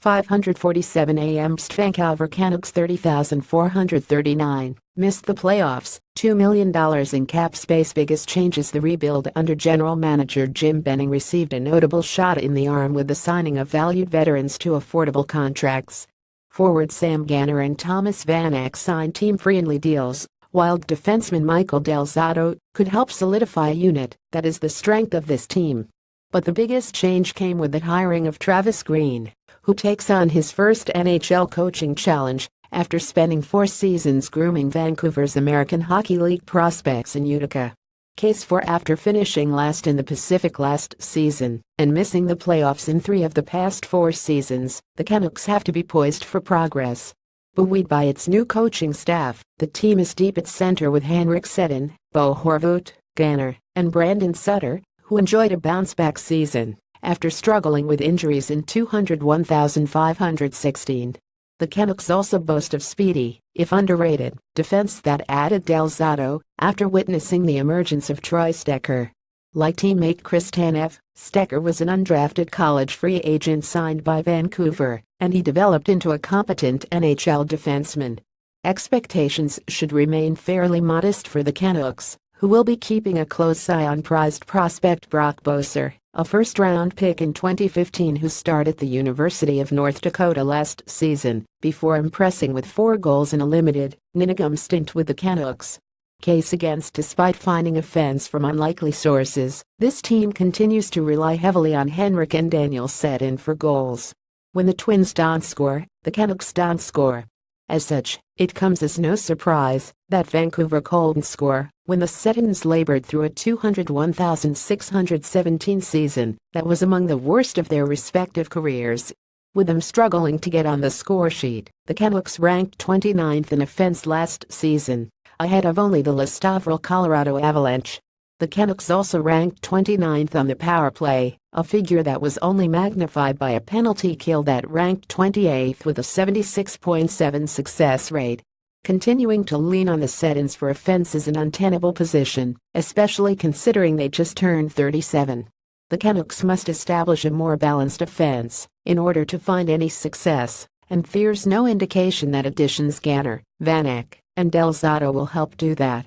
547 AM BSTVancouver Canucks 30,439, missed the playoffs. $2 million in cap space. Biggest changes. The rebuild under general manager Jim Benning received a notable shot in the arm with the signing of valued veterans to affordable contracts. Forward Sam Gagner and Thomas Vanek signed team-friendly deals, while defenseman Michael Del Zotto could help solidify a unit that is the strength of this team. But the biggest change came with the hiring of Travis Green, who takes on his first NHL coaching challenge after spending 4 seasons grooming Vancouver's American Hockey League prospects in Utica. Case for after finishing last in the Pacific last season and missing the playoffs in 3 of the past 4 seasons, the Canucks have to be poised for progress. Buoyed by its new coaching staff, the team is deep at center with Henrik Sedin, Bo Horvat, Gagner, and Brandon Sutter, who enjoyed a bounce-back season after struggling with injuries in 201,516. The Canucks also boast of speedy, if underrated, defense that added Del Zotto after witnessing the emergence of Troy Stecher. Like teammate Chris Tanev, Stecher was an undrafted college free agent signed by Vancouver, and he developed into a competent NHL defenseman. Expectations should remain fairly modest for the Canucks, who will be keeping a close eye on prized prospect Brock Boeser, a first-round pick in 2015 who started at the University of North Dakota last season, before impressing with 4 goals in a limited, minimum stint with the Canucks. Case against. Despite finding offense from unlikely sources, this team continues to rely heavily on Henrik and Daniel Sedin for goals. When the Twins don't score, the Canucks don't score. As such, it comes as no surprise that Vancouver couldn't score when the Sedins labored through a 201,617 season that was among the worst of their respective careers. With them struggling to get on the score sheet, the Canucks ranked 29th in offense last season, ahead of only the Les Stavros Colorado Avalanche. The Canucks also ranked 29th on the power play, a figure that was only magnified by a penalty kill that ranked 28th with a 76.7 success rate. Continuing to lean on the Sedins for offense is an untenable position, especially considering they just turned 37. The Canucks must establish a more balanced offense in order to find any success, and there's no indication that additions Gagner, Vanek, and Del Zotto will help do that.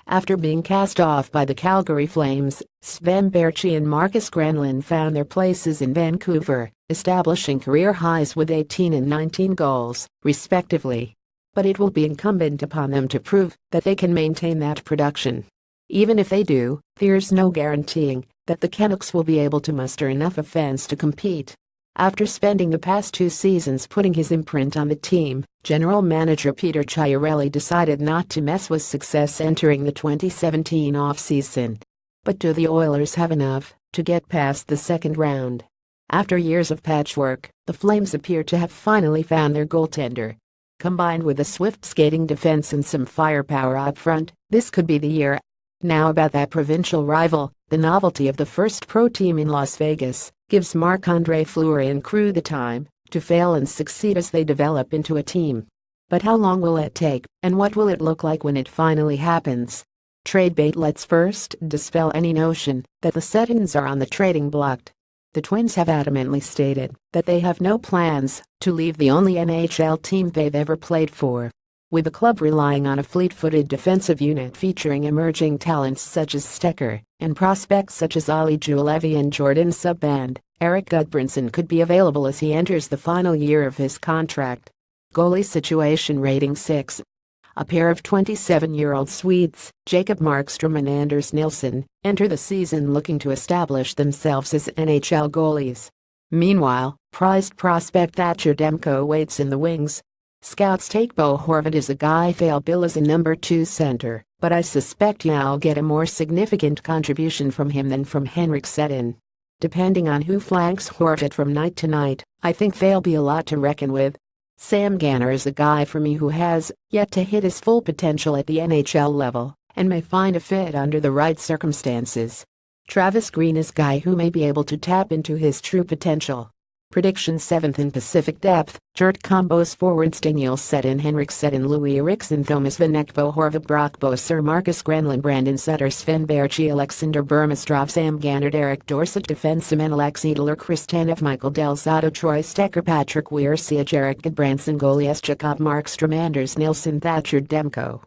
After being cast off by the Calgary Flames, Sven Baertschi and Marcus Granlund found their places in Vancouver, establishing career highs with 18 and 19 goals, respectively. But it will be incumbent upon them to prove that they can maintain that production. Even if they do, there's no guaranteeing that the Canucks will be able to muster enough offense to compete. After spending the past 2 seasons putting his imprint on the team, general manager Peter Chiarelli decided not to mess with success entering the 2017 offseason. But do the Oilers have enough to get past the second round? After years of patchwork, the Flames appear to have finally found their goaltender. Combined with a swift skating defense and some firepower up front, this could be the year. Now about that provincial rival, the novelty of the first pro team in Las Vegas gives Marc-Andre Fleury and crew the time to fail and succeed as they develop into a team. But how long will it take, and what will it look like when it finally happens? Trade bait. Let's first dispel any notion that the Sedins are on the trading block. The Twins have adamantly stated that they have no plans to leave the only NHL team they've ever played for. With the club relying on a fleet-footed defensive unit featuring emerging talents such as Stecher and prospects such as Olli Juolevi and Jordan Subban, Erik Gudbranson could be available as he enters the final year of his contract. Goalie situation. Rating 6. A pair of 27-year-old Swedes, Jacob Markstrom and Anders Nilsson, enter the season looking to establish themselves as NHL goalies. Meanwhile, prized prospect Thatcher Demko waits in the wings. Scouts take Bo Horvat as a guy they'll bill as a number 2 center, but I suspect you'll get a more significant contribution from him than from Henrik Sedin. Depending on who flanks Horvat from night to night, I think there'll be a lot to reckon with. Sam Gagner is a guy for me who has yet to hit his full potential at the NHL level, and may find a fit under the right circumstances. Travis Green is a guy who may be able to tap into his true potential. Prediction 7th in Pacific depth, Gert Combos forwards Daniel Sedin Henrik Sedin Louis Eriksson Thomas Vanekbo Horvath Brockbo Sir Marcus Grenlin Brandon Sutter Sven Berchi Alexander Burmistrov Sam Gannard Eric Dorset defenseman Alex Edler Kristanov Michael Delzato Troy Stecker Patrick Weir Sia Jarek Goodbranson Goliath Jacob Markstrom Anders Nilsson Thatcher Demko